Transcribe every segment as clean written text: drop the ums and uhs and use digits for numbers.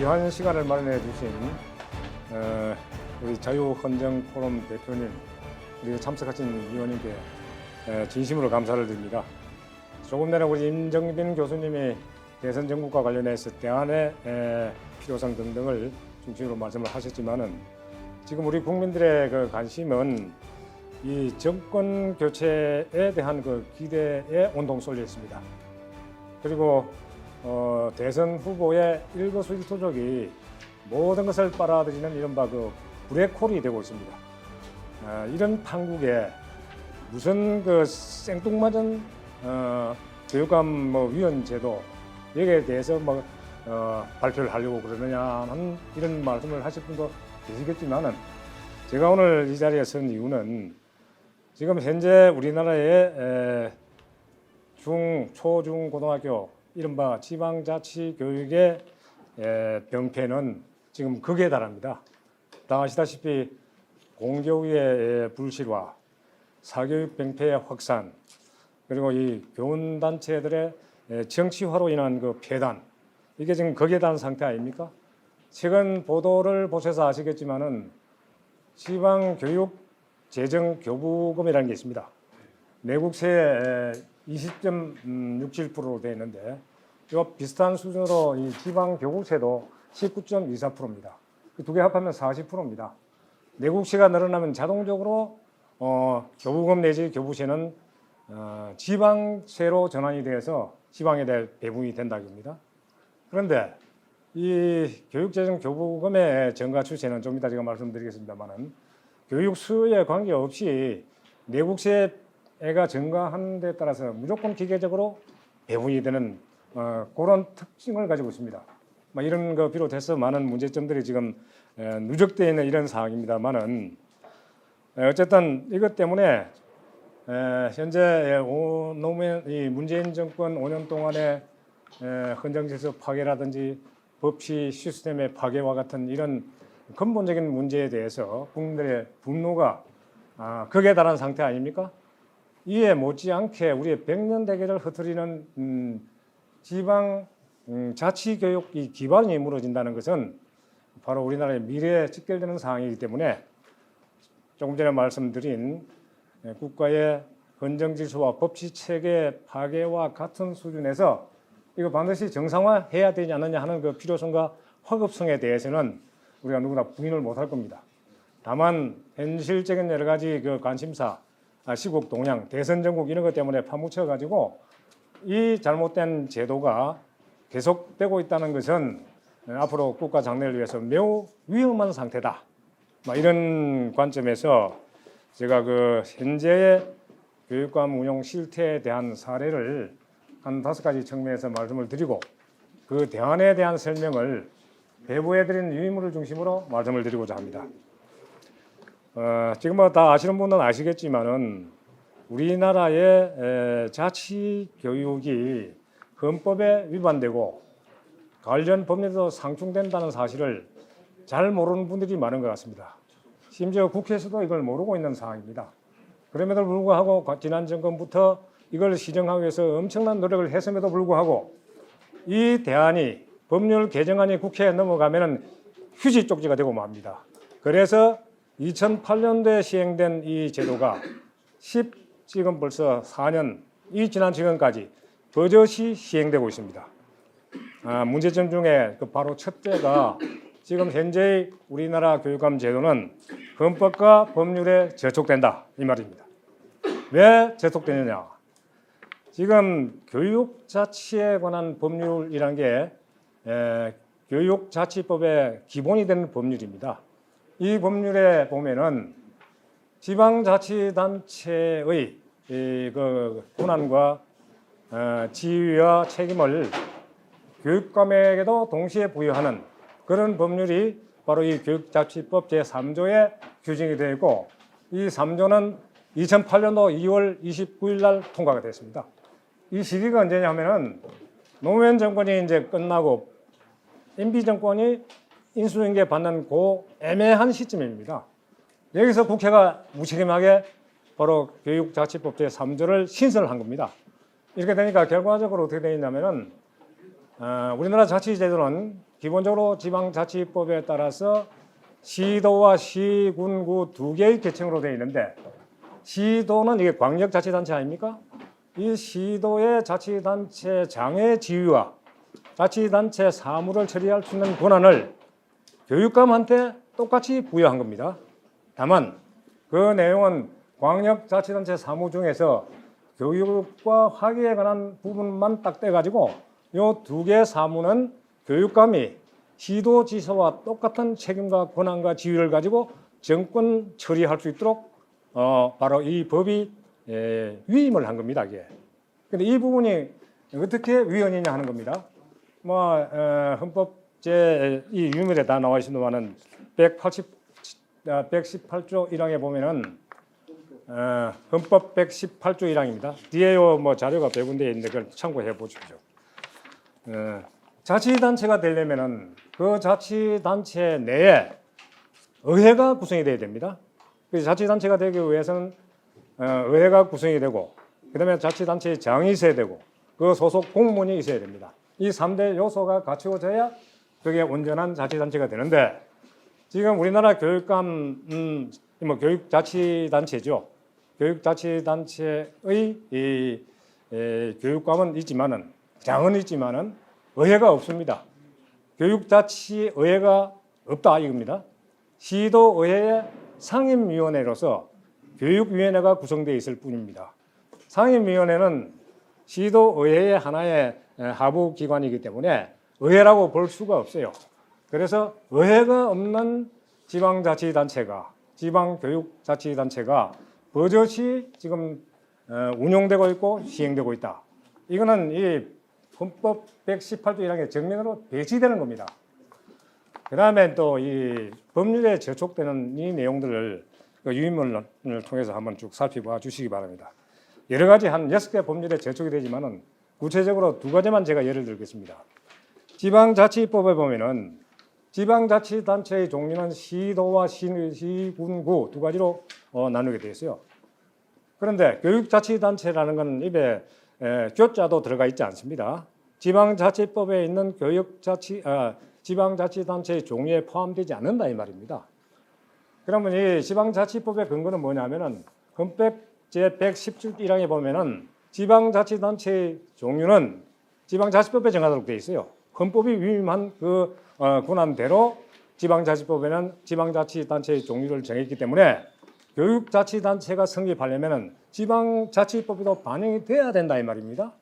귀한 시간을 마련해 주신 우리 자유헌정포럼 대표님, 그리고 참석하신 위원님께 진심으로 감사를 드립니다. 조금 전에 우리 임정빈 교수님이 대선 정국과 관련해서 대안의 필요성 등등을 중심으로 말씀을 하셨지만은 지금 우리 국민들의 그 관심은 이 정권 교체에 대한 그 기대에 온통 쏠려 있습니다. 그리고 대선 후보의 일거수일투족이 모든 것을 빨아들이는 이른바 그 브레이크홀이 되고 있습니다. 이런 판국에 무슨 그 생뚱맞은 교육감 위원 제도 여기에 대해서 발표를 하려고 그러느냐 하는 이런 말씀을 하실 분도 계시겠지만은 제가 오늘 이 자리에 선 이유는 지금 현재 우리나라의 중, 초, 중, 고등학교 이른바 지방자치교육의 병폐는 지금 극에 달합니다. 다 아시다시피 공교육의 불실화, 사교육 병폐의 확산, 그리고 이 교원단체들의 정치화로 인한 그 폐단, 이게 지금 극에 달한 상태 아닙니까? 최근 보도를 보셔서 아시겠지만은 지방교육재정교부금이라는 게 있습니다. 내국세 20.67%로 되어 있는데 이 비슷한 수준으로 이 지방교부세도 19.24%입니다. 두 개 합하면 40%입니다. 내국세가 늘어나면 자동적으로 교부금 내지 교부세는 지방세로 전환이 돼서 지방에 대해 배분이 된다고 합니다. 그런데 이 교육재정교부금의 증가 추세는 좀 이따 제가 말씀드리겠습니다만은 교육 수요에 관계없이 내국세가 증가하는 데 따라서 무조건 기계적으로 배분이 되는 그런 특징을 가지고 있습니다. 이런 거 비롯해서 많은 문제점들이 지금 누적되어 있는 이런 상황입니다만은 어쨌든 이것 때문에 현재 이 문재인 정권 5년 동안의 헌정질서 파괴라든지 법치 시스템의 파괴와 같은 이런 근본적인 문제에 대해서 국민들의 분노가 극에 달한 상태 아닙니까? 이에 못지않게 우리의 백년 대계를 흐트리는 지방 자치교육이 기반이 무너진다는 것은 바로 우리나라의 미래에 직결되는 상황이기 때문에 조금 전에 말씀드린 국가의 헌정질서와 법치체계 파괴와 같은 수준에서 이거 반드시 정상화해야 되지 않느냐 하는 그 필요성과 화급성에 대해서는 우리가 누구나 부인을 못할 겁니다. 다만 현실적인 여러 가지 그 관심사, 시국 동향, 대선 전국 이런 것 때문에 파묻혀 가지고 이 잘못된 제도가 계속되고 있다는 것은 앞으로 국가 장래를 위해서 매우 위험한 상태다. 이런 관점에서 제가 그 현재의 교육감 운영 실태에 대한 사례를 한 5가지 측면에서 말씀을 드리고 그 대안에 대한 설명을 배부해드린 유인물을 중심으로 말씀을 드리고자 합니다. 지금 다 아시는 분은 아시겠지만은 우리나라의 자치교육이 헌법에 위반되고 관련 법률도 상충된다는 사실을 잘 모르는 분들이 많은 것 같습니다. 심지어 국회에서도 이걸 모르고 있는 상황입니다. 그럼에도 불구하고 지난 정권부터 이걸 시정하기 위해서 엄청난 노력을 했음에도 불구하고 이 대안이 법률 개정안이 국회에 넘어가면은 휴지 쪽지가 되고 맙니다. 그래서 2008년도에 시행된 이 제도가 지금 벌써 4년, 이 지난 지금까지 버젓이 시행되고 있습니다. 문제점 중에 그 바로 첫째가 지금 현재의 우리나라 교육감 제도는 헌법과 법률에 저촉된다 이 말입니다. 왜 저촉되느냐? 지금 교육자치에 관한 법률이란 게 교육자치법의 기본이 되는 법률입니다. 이 법률에 보면은 지방자치단체의 그 권한과 지위와 책임을 교육감에게도 동시에 부여하는 그런 법률이 바로 이 교육자치법 제3조에 규정이 되어 있고 이 3조는 2008년도 2월 29일 날 통과가 됐습니다. 이 시기가 언제냐면은 노무현 정권이 이제 끝나고 MB 정권이 인수인계 받는 그 애매한 시점입니다. 여기서 국회가 무책임하게 바로 교육자치법 제3조를 신설을 한 겁니다. 이렇게 되니까 결과적으로 어떻게 되어 있냐면은 우리나라 자치제도는 기본적으로 지방자치법에 따라서 시도와 시군구 두 개의 계층으로 되어 있는데 시도는 이게 광역자치단체 아닙니까? 이 시도의 자치단체장의 지위와 자치단체 사무를 처리할 수 있는 권한을 교육감한테 똑같이 부여한 겁니다. 다만 그 내용은 광역자치단체 사무 중에서 교육과 학위에 관한 부분만 딱 떼가지고 이 두 개의 사무는 교육감이 시도지사와 똑같은 책임과 권한과 지위를 가지고 정권 처리할 수 있도록 바로 이 법이 위임을 한 겁니다. 이게. 근데 이 부분이 어떻게 위헌이냐 하는 겁니다. 뭐 헌법 이 유물에 다 나와 있습니다만은 118조 1항에 보면은 헌법 118조 1항입니다. 뒤에요 뭐 자료가 배분되어 있는데 그걸 참고해 보십시오. 자치단체가 되려면은 그 자치단체 내에 의회가 구성이 돼야 됩니다. 그래서 자치단체가 되기 위해서는 의회가 구성이 되고 그다음에 자치단체의 장이 있어야 되고 그 소속 공무원이 있어야 됩니다. 이 3대 요소가 갖추어져야 그게 온전한 자치단체가 되는데 지금 우리나라 교육감 뭐 교육자치단체죠. 교육자치단체의 이 교육감은 있지만은 장은 있지만은 의회가 없습니다. 교육자치의회가 없다 이겁니다. 시도의회의 상임위원회로서 교육위원회가 구성되어 있을 뿐입니다. 상임위원회는 시도의회의 하나의 하부 기관이기 때문에 의회라고 볼 수가 없어요. 그래서 의회가 없는 지방자치단체가 지방교육자치단체가 버젓이 지금 운용되고 있고 시행되고 있다. 이거는 이 헌법 118조 1항의 정면으로 배치되는 겁니다. 그 다음에 또 이 법률에 저촉되는 이 내용들을 유인문을 통해서 한번 쭉 살펴봐 주시기 바랍니다. 여러 가지 한 6개 법률에 저촉이 되지만은 구체적으로 두 가지만 제가 예를 들겠습니다. 지방자치법에 보면은 지방자치단체의 종류는 시도와 시군구 두 가지로 나누게 되어 있어요. 그런데 교육자치단체라는 건 입에 교자도 들어가 있지 않습니다. 지방자치법에 있는 지방자치단체의 종류에 포함되지 않는다 이 말입니다. 그러면 이 지방자치법의 근거는 뭐냐면은 헌법 제117조에 보면은 지방자치단체의 종류는 지방자치법에 정하도록 되어 있어요. 헌법이 위임한 그 권한대로 지방자치법에는 지방자치단체의 종류를 정했기 때문에 교육자치단체가 성립하려면은 지방자치법에도 반영이 돼야 된다 이 말입니다.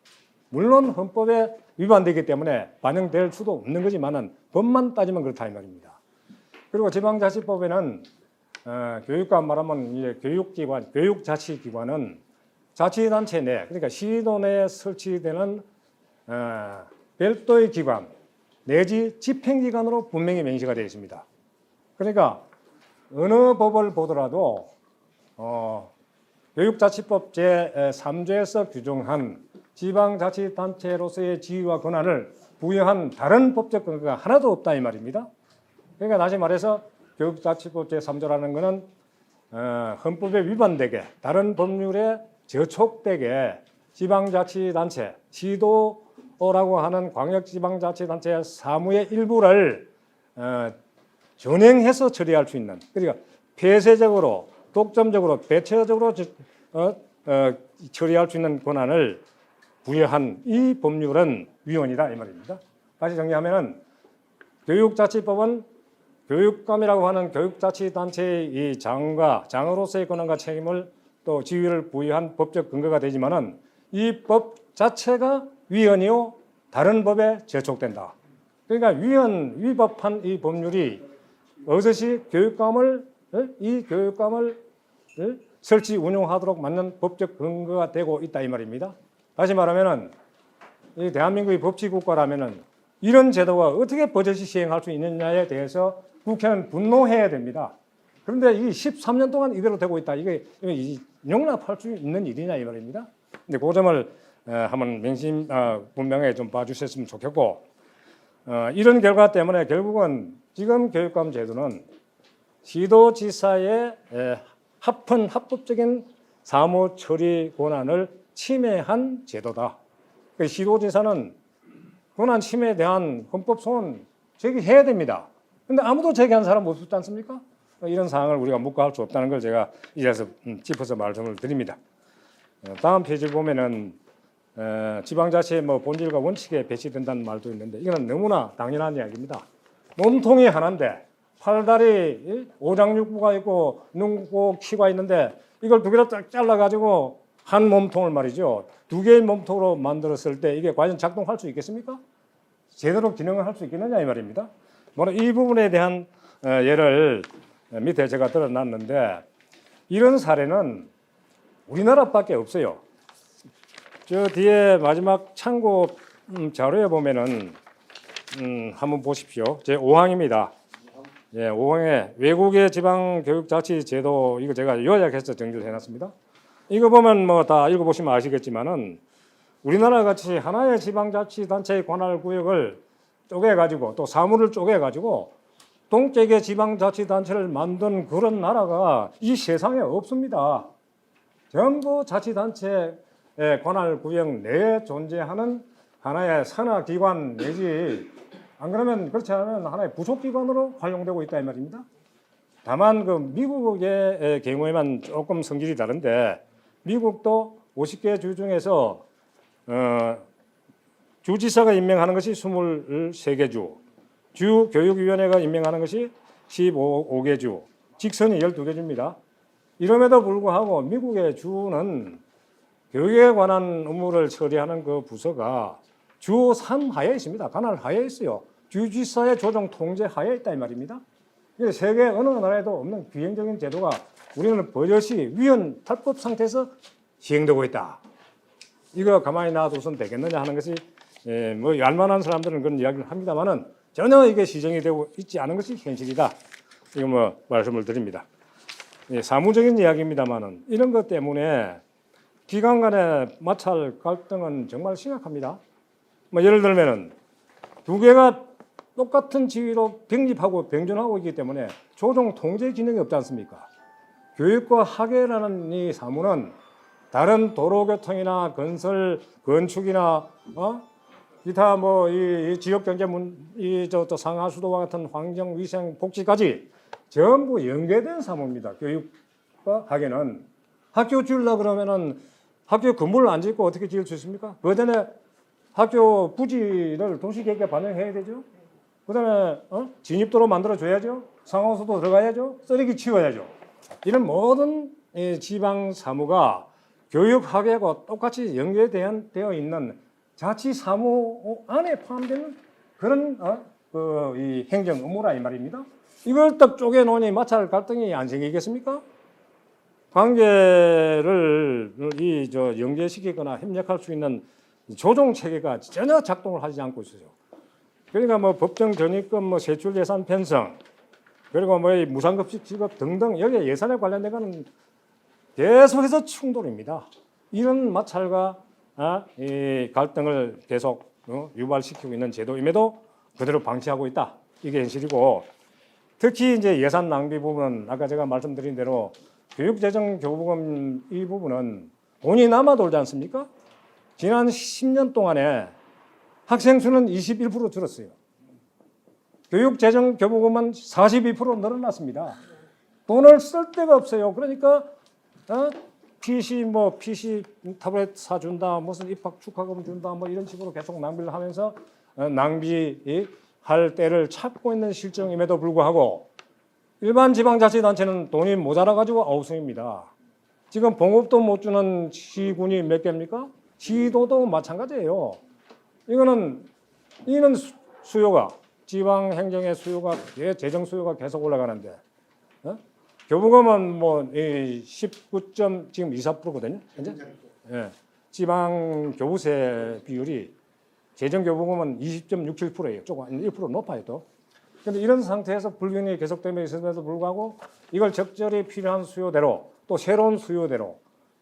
물론 헌법에 위반되기 때문에 반영될 수도 없는 거지만은 법만 따지면 그렇다 이 말입니다. 그리고 지방자치법에는 교육관 말하면 이제 교육기관, 교육자치기관은 자치단체 내, 그러니까 시도 내에 설치되는 별도의 기관 내지 집행기관으로 분명히 명시가 되어 있습니다. 그러니까 어느 법을 보더라도 교육자치법 제3조에서 규정한 지방자치단체로서의 지위와 권한을 부여한 다른 법적 근거가 하나도 없다 이 말입니다. 그러니까 다시 말해서 교육자치법 제3조라는 것은 헌법에 위반되게 다른 법률에 저촉되게 지방자치단체, 시도라고 하는 광역지방자치단체 사무의 일부를 전행해서 처리할 수 있는, 그러니까 폐쇄적으로, 독점적으로, 배체적으로 처리할 수 있는 권한을 부여한 이 법률은 위헌이다 이 말입니다. 다시 정리하면은 교육자치법은 교육감이라고 하는 교육자치단체의 이 장으로서의 권한과 책임을 또 지위를 부여한 법적 근거가 되지만은 이 법 자체가 위헌이요 다른 법에 저촉된다. 그러니까 위법한 이 법률이 어것이 교육감을 설치 운용하도록 맞는 법적 근거가 되고 있다 이 말입니다. 다시 말하면은 이 대한민국이 법치국가라면은 이런 제도가 어떻게 버젓이 시행할 수 있느냐에 대해서 국회는 분노해야 됩니다. 그런데 이 13년 동안 이대로 되고 있다. 이게 용납할 수 있는 일이냐 이 말입니다. 근데 그 점을 한번 분명히 좀 봐주셨으면 좋겠고, 이런 결과 때문에 결국은 지금 교육감 제도는 시도지사의 합법적인 사무 처리 권한을 침해한 제도다. 시도지사는 권한 침해에 대한 헌법 소원 제기해야 됩니다. 근데 아무도 제기한 사람 없었지 않습니까? 이런 상황을 우리가 묵과할 수 없다는 걸 제가 이제서 짚어서 말씀을 드립니다. 다음 페이지 보면은 지방자치의 뭐 본질과 원칙에 배치된다는 말도 있는데 이거는 너무나 당연한 이야기입니다. 몸통이 하나인데 팔다리 오장육부가 있고 눈고 키가 있는데 이걸 두 개로 딱 잘라가지고 한 몸통을 말이죠. 두 개의 몸통으로 만들었을 때 이게 과연 작동할 수 있겠습니까? 제대로 기능을 할 수 있겠느냐 이 말입니다. 이 부분에 대한 예를 밑에 제가 들어놨는데 이런 사례는 우리나라밖에 없어요. 저 뒤에 마지막 참고 자료에 보면은 한번 보십시오. 제 5항입니다. 예, 5항에 외국의 지방교육자치제도 이거 제가 요약해서 정리를 해놨습니다. 이거 보면 뭐 다 읽어보시면 아시겠지만은 우리나라 같이 하나의 지방자치단체의 관할구역을 쪼개가지고 또 사무를 쪼개가지고 동격의 지방자치단체를 만든 그런 나라가 이 세상에 없습니다. 전부 자치단체의 관할구역 내에 존재하는 하나의 산하기관 내지 안 그러면 그렇지 않으면 하나의 부속기관으로 활용되고 있다 이 말입니다. 다만 그 미국의 경우에만 조금 성질이 다른데 미국도 50개 주 중에서 주지사가 임명하는 것이 23개 주, 주교육위원회가 임명하는 것이 15개 주, 직선이 12개 주입니다. 이럼에도 불구하고 미국의 주는 교육에 관한 업무를 처리하는 그 부서가 주 3하에 있습니다. 관할 하에 있어요. 주지사의 조정 통제 하에 있다 이 말입니다. 세계 어느 나라에도 없는 비행적인 제도가 우리는 버젓이 위헌 탈법 상태에서 시행되고 있다. 이거 가만히 놔둬서는 되겠느냐 하는 것이 뭐 얄만한 사람들은 그런 이야기를 합니다만은 전혀 이게 시정이 되고 있지 않은 것이 현실이다. 이거 뭐 말씀을 드립니다. 사무적인 이야기입니다만은 이런 것 때문에 기관 간의 마찰 갈등은 정말 심각합니다. 뭐 예를 들면은 두 개가 똑같은 지위로 병립하고 병존하고 있기 때문에 조정 통제 기능이 없지 않습니까? 교육과 학예라는 이 사무는 다른 도로교통이나 건설, 건축이나 기타 뭐 이 지역 경제 또 상하수도와 같은 환경, 위생, 복지까지 전부 연계된 사무입니다. 교육과 학예는 학교 지으려 그러면은 학교 건물을 안 짓고 어떻게 지을 수 있습니까? 그 전에 학교 부지를 도시계획에 반영해야 되죠. 그다음에 진입도로 만들어 줘야죠. 상하수도 들어가야죠. 쓰레기 치워야죠. 이런 모든 지방 사무가 교육 학예하고 똑같이 연계되어 있는 자치 사무 안에 포함되는 그런 이 행정 업무라 이 말입니다. 이걸 딱 쪼개놓으니 마찰 갈등이 안 생기겠습니까? 관계를 연계시키거나 협력할 수 있는 조정 체계가 전혀 작동을 하지 않고 있어요. 그러니까 뭐 법정 전입금, 뭐 세출 예산 편성, 그리고 뭐 무상급식 지급 등등 여기에 예산에 관련된 것은 계속해서 충돌입니다. 이런 마찰과 이 갈등을 계속 유발시키고 있는 제도임에도 그대로 방치하고 있다. 이게 현실이고, 특히 이제 예산 낭비 부분은 아까 제가 말씀드린 대로 교육재정교부금 이 부분은 돈이 남아 돌지 않습니까? 지난 10년 동안에 학생 수는 21% 줄었어요. 교육재정교부금은 42% 늘어났습니다. 돈을 쓸 데가 없어요. 그러니까 PC 타블렛 사준다, 무슨 입학 축하금 준다, 뭐 이런 식으로 계속 낭비를 하면서 낭비할 때를 찾고 있는 실정임에도 불구하고 일반 지방자치단체는 돈이 모자라 가지고 아우성입니다. 지금 봉급도 못 주는 시군이 몇 개입니까? 시도도 마찬가지예요. 이거는 수요가 지방 행정의 수요가 재정 수요가 계속 올라가는데 교부금은 뭐 19. 지금 24%거든요. 현재. 예. 지방 교부세 비율이 재정 교부금은 20.67%예요. 조금 1% 높아요 또. 그런데 이런 상태에서 불균형이 계속되며 있음에도 불구하고 이걸 적절히 필요한 수요대로 또 새로운 수요대로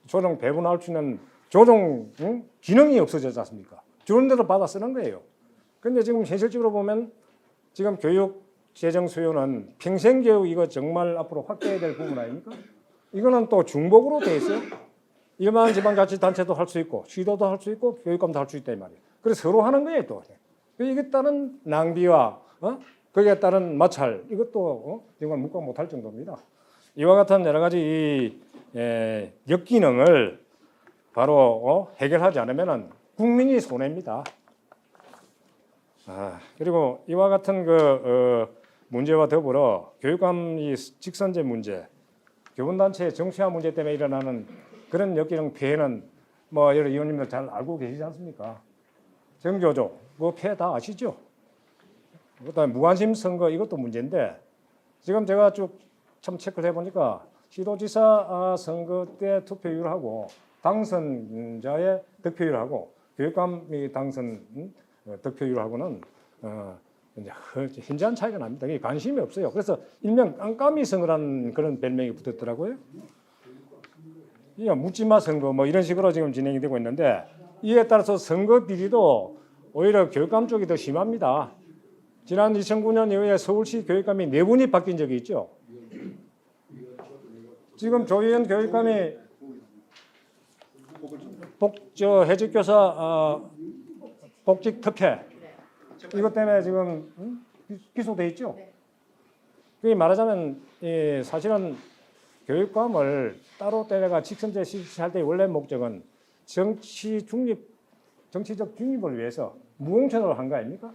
조정 배분할 수 있는 조정 기능이 없어졌지 않습니까? 주는 대로 받아 쓰는 거예요. 그런데 지금 현실적으로 보면 지금 교육 재정 수요는 평생교육 이거 정말 앞으로 확대해야 될 부분 아닙니까? 이거는 또 중복으로 돼 있어요. 일반 지방자치단체도 할 수 있고 시도도 할 수 있고 교육감도 할 수 있다 이 말이에요. 그래서 서로 하는 거예요 또. 이게 따른 낭비와 거기에 따른 마찰 이것도 정말 묵과 못할 정도입니다. 이와 같은 여러 가지 역기능을 바로 해결하지 않으면 국민이 손해입니다. 그리고 이와 같은 문제와 더불어 교육감 직선제 문제, 교원단체의 정치화 문제 때문에 일어나는 그런 역기능 피해는 뭐 여러 의원님들 잘 알고 계시지 않습니까? 정교조 그 피해 다 아시죠? 그다음에 무관심 선거 이것도 문제인데 지금 제가 쭉 참 체크를 해보니까 시도지사 선거 때 투표율하고 당선자의 득표율하고 교육감이 당선 득표율하고는 이제 현저한 차이가 납니다. 이게 관심이 없어요. 그래서 일명 깜깜이 선거라는 그런 별명이 붙었더라고요. 묻지마 선거 뭐 이런 식으로 지금 진행이 되고 있는데 이에 따라서 선거 비리도 오히려 교육감 쪽이 더 심합니다. 지난 2009년 이후에 서울시 교육감이 4분이 바뀐 적이 있죠. 지금 조희연 교육감이 해직교사 복직 특혜 이것 때문에 지금 기소돼 있죠. 그게 말하자면 사실은 교육감을 따로 떼내가 직선제 실시할 때의 원래 목적은 정치적 중립을 위해서 무공천으로 한 거 아닙니까?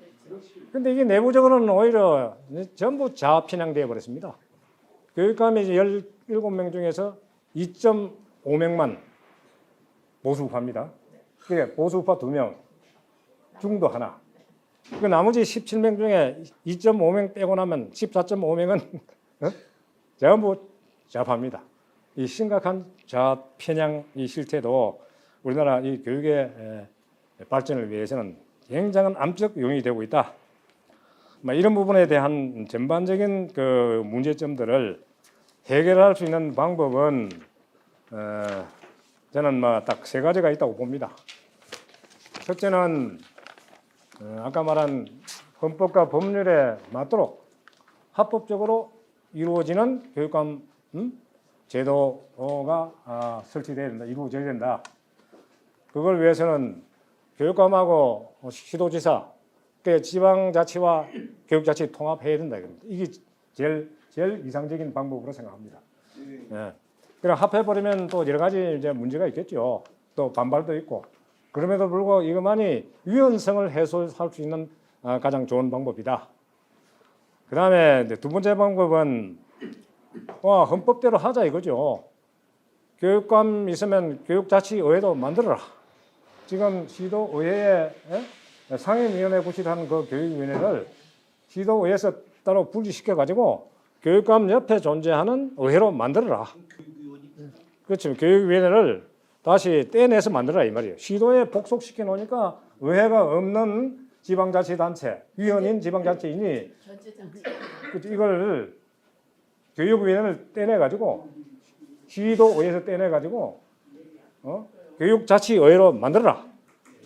근데 이게 내부적으로는 오히려 전부 자편향되어 버렸습니다. 교육감이 17명 중에서 2.5명만 보수우파입니다. 그게 보수우파 2명, 중도 하나. 그 나머지 17명 중에 2.5명 빼고 나면 14.5명은 전부 좌파입니다. 이 심각한 좌편향 이 실태도 우리나라 이 교육의 발전을 위해서는 굉장한 암적 요인이 되고 있다. 이런 부분에 대한 전반적인 문제점들을 해결할 수 있는 방법은 저는 딱 3가지가 있다고 봅니다. 첫째는 아까 말한 헌법과 법률에 맞도록 합법적으로 이루어지는 교육감 제도가 설치돼야 된다, 이루어져야 된다. 그걸 위해서는 교육감하고 시도지사, 지방자치와 교육자치 통합해야 된다. 이게 제일 이상적인 방법으로 생각합니다. 예. 그럼 합해버리면 또 여러 가지 이제 문제가 있겠죠. 또 반발도 있고. 그럼에도 불구하고 이것만이 유연성을 해소할 수 있는 가장 좋은 방법이다. 그 다음에 두 번째 방법은 헌법대로 하자 이거죠. 교육감 있으면 교육자치의회도 만들어라. 지금 시도의회에 상임위원회 구실한 그 교육위원회를 시도의회에서 따로 분리시켜가지고 교육감 옆에 존재하는 의회로 만들어라. 그렇죠. 교육위원회를 다시 떼내서 만들어라 이 말이에요. 시도에 복속시켜 놓으니까 의회가 없는 지방자치단체, 위원인 지방자치인이 이걸 교육위원회를 떼내가지고 시도의회에서 떼내가지고 교육자치의회로 만들어라.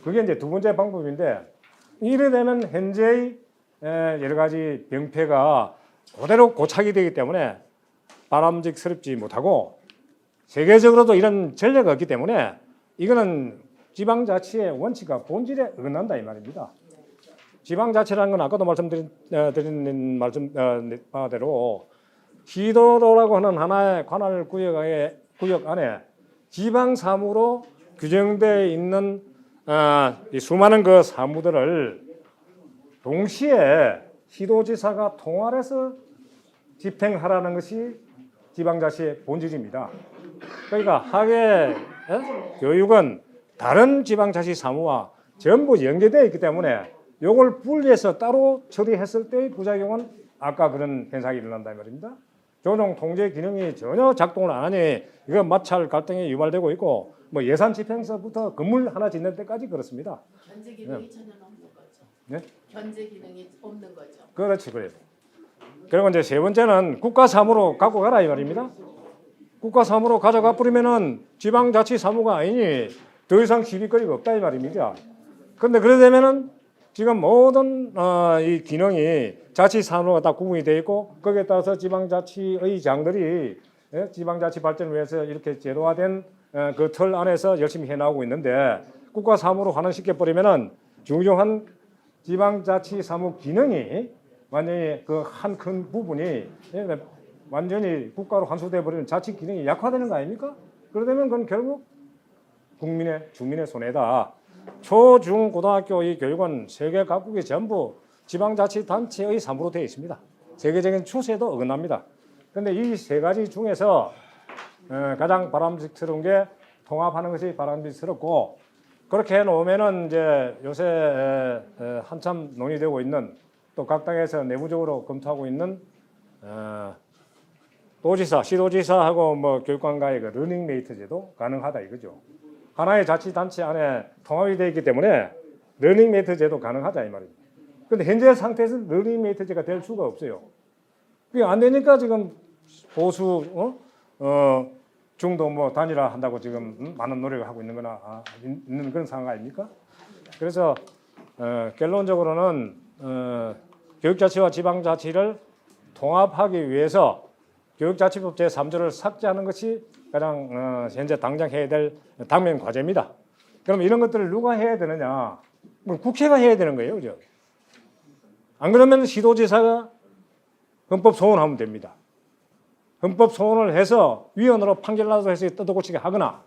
그게 이제 두 번째 방법인데 이래 되면 현재의 여러 가지 병폐가 그대로 고착이 되기 때문에 바람직스럽지 못하고 세계적으로도 이런 전례가 없기 때문에 이거는 지방자치의 원칙과 본질에 어긋난다 이 말입니다. 지방자치라는 건 아까도 말씀드린 바대로 시도라고 하는 하나의 관할 구역 안에 지방 사무로 규정되어 있는 이 수많은 그 사무들을 동시에 시도지사가 통할해서 집행하라는 것이 지방자치의 본질입니다. 그러니까 학예 교육은 다른 지방자치 사무와 전부 연계되어 있기 때문에 이걸 분리해서 따로 처리했을 때의 부작용은 아까 그런 현상이 일어난다 이 말입니다. 조정 통제 기능이 전혀 작동을 안 하니 이거 마찰 갈등이 유발되고 있고 뭐 예산 집행서부터 건물 하나 짓는 데까지 그렇습니다. 견제 기능이 전혀 없는 거죠. 네? 견제 기능이 없는 거죠. 그렇지 그래요. 그리고 이제 세 번째는 국가 사무로 갖고 가라 이 말입니다. 국가 사무로 가져가 버리면은 지방자치 사무가 아니니 더 이상 시비거리가 없다 이 말입니다. 그런데 그러려면은 지금 모든 이 기능이 자치 사무가 다 구분이 되어 있고 거기에 따라서 지방자치의 장들이 지방자치 발전을 위해서 이렇게 제도화된 그 틀 안에서 열심히 해나가고 있는데 국가 사무로 환원시켜 버리면은 중요한 지방자치 사무 기능이 완전히 그 한 큰 부분이 완전히 국가로 환수돼 버리는 자치 기능이 약화되는 거 아닙니까? 그러면 그건 결국 주민의 손해다. 초, 중, 고등학교 이 교육은 세계 각국이 전부 지방자치단체의 산부로 되어 있습니다. 세계적인 추세도 어긋납니다. 그런데 이 세 가지 중에서 가장 바람직스러운 게 통합하는 것이 바람직스럽고, 그렇게 해놓으면은 이제 요새 한참 논의되고 있는, 또 각 당에서 내부적으로 검토하고 있는 도지사, 시도지사하고 뭐 교육관과의 그 러닝메이트 제도 가능하다 이거죠. 하나의 자치단체 안에 통합이 되어 있기 때문에 러닝메이트 제도 가능하다 이 말입니다. 그런데 현재 상태에서 러닝메이트제가 될 수가 없어요. 그게 안 되니까 지금 보수 중도 뭐 단일화 한다고 지금 많은 노력을 하고 있는 거나 있는 그런 상황 아닙니까? 그래서 결론적으로는 교육자치와 지방자치를 통합하기 위해서 교육자치법 제3조를 삭제하는 것이 가장 현재 당장 해야 될 당면 과제입니다. 그럼 이런 것들을 누가 해야 되느냐? 뭐 국회가 해야 되는 거예요, 그죠? 안 그러면 시도지사가 헌법 소원하면 됩니다. 헌법 소원을 해서 위원으로 판결나도 해서 뜯어고치게 하거나,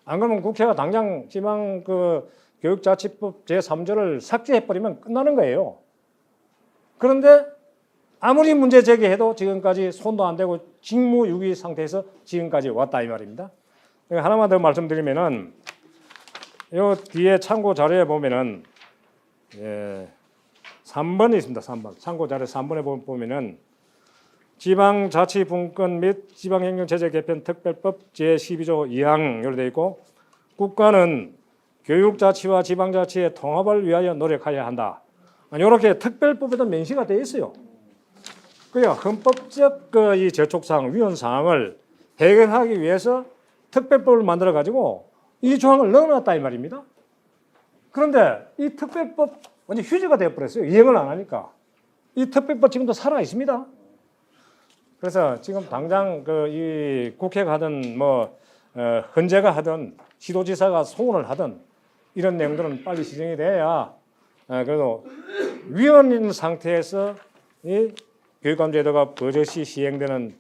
안 그러면 국회가 당장 지방 그 교육자치법 제3조를 삭제해버리면 끝나는 거예요. 그런데 아무리 문제 제기해도 지금까지 손도 안 대고 직무유기 상태에서 지금까지 왔다 이 말입니다. 하나만 더 말씀드리면은 요 뒤에 참고 자료에 보면은 3번이 있습니다. 3번 참고 자료 3번에 보면은 지방자치분권 및 지방행정체제 개편 특별법 제12조 2항 이렇게 되어 있고, 국가는 교육자치와 지방자치의 통합을 위하여 노력해야 한다. 이렇게 특별법에도 명시가 되어 있어요. 그러니까 헌법적 이 절촉사항, 위헌사항을 해결하기 위해서 특별법을 만들어 가지고 이 조항을 넣어놨다 이 말입니다. 그런데 이 특별법 완전 휴지가 되어버렸어요. 이행을 안 하니까. 이 특별법 지금도 살아 있습니다. 그래서 지금 당장 이 국회가 하든 뭐 헌재가 하든 시도지사가 소원을 하든 이런 내용들은 빨리 시정이 돼야 그래도 위헌인 상태에서 이 교육감제도가 버젓이 시행되는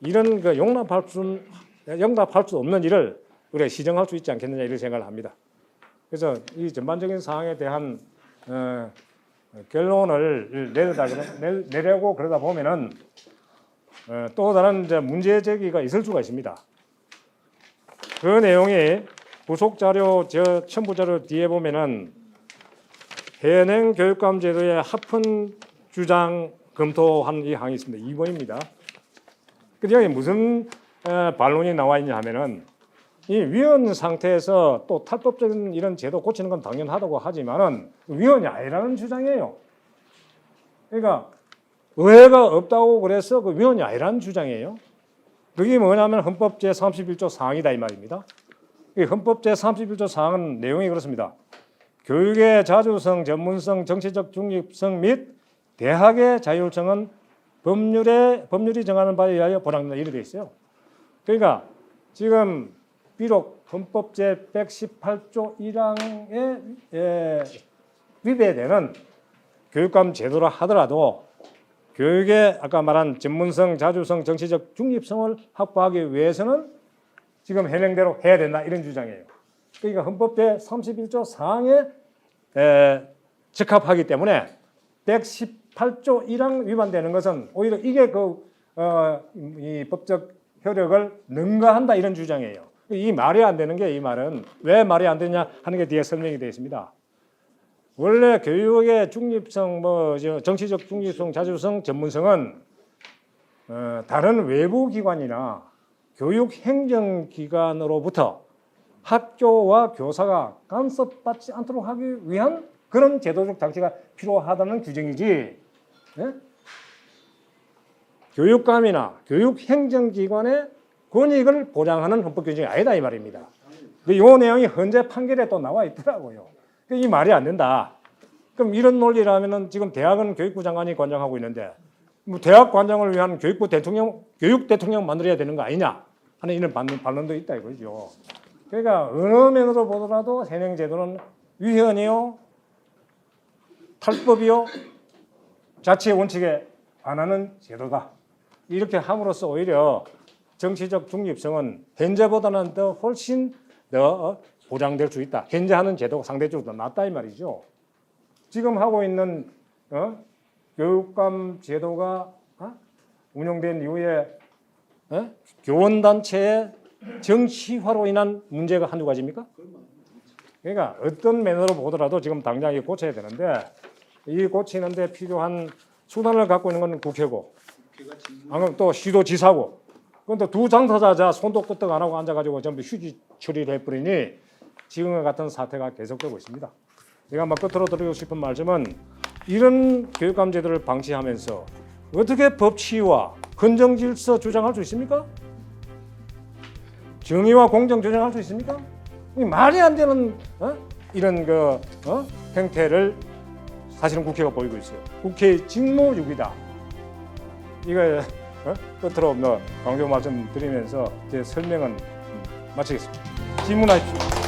이런 그 용납할 수 없는 일을 우리가 시정할 수 있지 않겠느냐 이런 생각을 합니다. 그래서 이 전반적인 사항에 대한 결론을 내려고 그러다 보면은 또 다른 이제 문제 제기가 있을 수가 있습니다. 그 내용이 부속 자료 첨부 자료 뒤에 보면은 현행 교육감 제도의 합헌 주장 검토한 이 항이 있습니다. 2번입니다. 그게 무슨 반론이 나와 있냐 하면은 이 위헌 상태에서 또 탈법적인 이런 제도 고치는 건 당연하다고 하지만은 위헌이 아니라는 주장이에요. 그러니까 의회가 없다고 그래서 그 위헌이 아니라는 주장이에요. 그게 뭐냐면 헌법 제31조 사항이다 이 말입니다. 이 헌법 제31조 사항은 내용이 그렇습니다. 교육의 자주성, 전문성, 정치적 중립성 및 대학의 자율성은 법률이 정하는 바에 의하여 보장된다 이렇게 되어 있어요. 그러니까 지금 비록 헌법 제118조 1항에 위배되는 교육감 제도라 하더라도 교육의 아까 말한 전문성, 자주성, 정치적 중립성을 확보하기 위해서는 지금 현행대로 해야 된다 이런 주장이에요. 그러니까 헌법 제31조 사항에 적합하기 때문에 118조 1항 위반되는 것은 오히려 이게 이 법적 효력을 능가한다 이런 주장이에요. 이 말이 안 되는 게 이 말은 왜 말이 안 되냐 하는 게 뒤에 설명이 되어 있습니다. 원래 교육의 중립성, 정치적 중립성, 자주성, 전문성은 다른 외부 기관이나 교육 행정기관으로부터 학교와 교사가 간섭받지 않도록 하기 위한 그런 제도적 장치가 필요하다는 규정이지, 예? 교육감이나 교육행정기관의 권익을 보장하는 헌법 규정이 아니다 이 말입니다. 이 내용이 헌재 판결에 또 나와 있더라고요. 이 말이 안 된다. 그럼 이런 논리라면은 지금 대학은 교육부 장관이 관장하고 있는데 뭐 대학 관장을 위한 교육 대통령 만들어야 되는 거 아니냐 하는 이런 반론도 있다 이거죠. 그러니까 어느 면으로 보더라도 현행 제도는 위헌이요, 탈법이요, 자치의 원칙에 반하는 제도다. 이렇게 함으로써 오히려 정치적 중립성은 현재보다는 더 훨씬 더 보장될 수 있다. 현재 하는 제도가 상대적으로 더 낫다 이 말이죠. 지금 하고 있는 교육감 제도가 운영된 이후에 교원단체의 정치화로 인한 문제가 한두 가지입니까? 그러니까 어떤 면으로 보더라도 지금 당장 이거 고쳐야 되는데 이 고치는데 필요한 수단을 갖고 있는 건 국회고 방금 또 시도지사고 그런데 두 당사자 손도 끄떡 안 하고 앉아가지고 전부 휴지 처리를 해버리니 지금과 같은 사태가 계속되고 있습니다. 제가 막 끝으로 드리고 싶은 말씀은 이런 교육감 제도를 방치하면서 어떻게 법치와 헌정 질서 주장할 수 있습니까? 정의와 공정 주장할 수 있습니까? 말이 안 되는 이런 행태를 사실은 국회가 보이고 있어요. 국회의 직무유기다. 이거 끝으로 강조 말씀드리면서 제 설명은 마치겠습니다. 질문하십시오.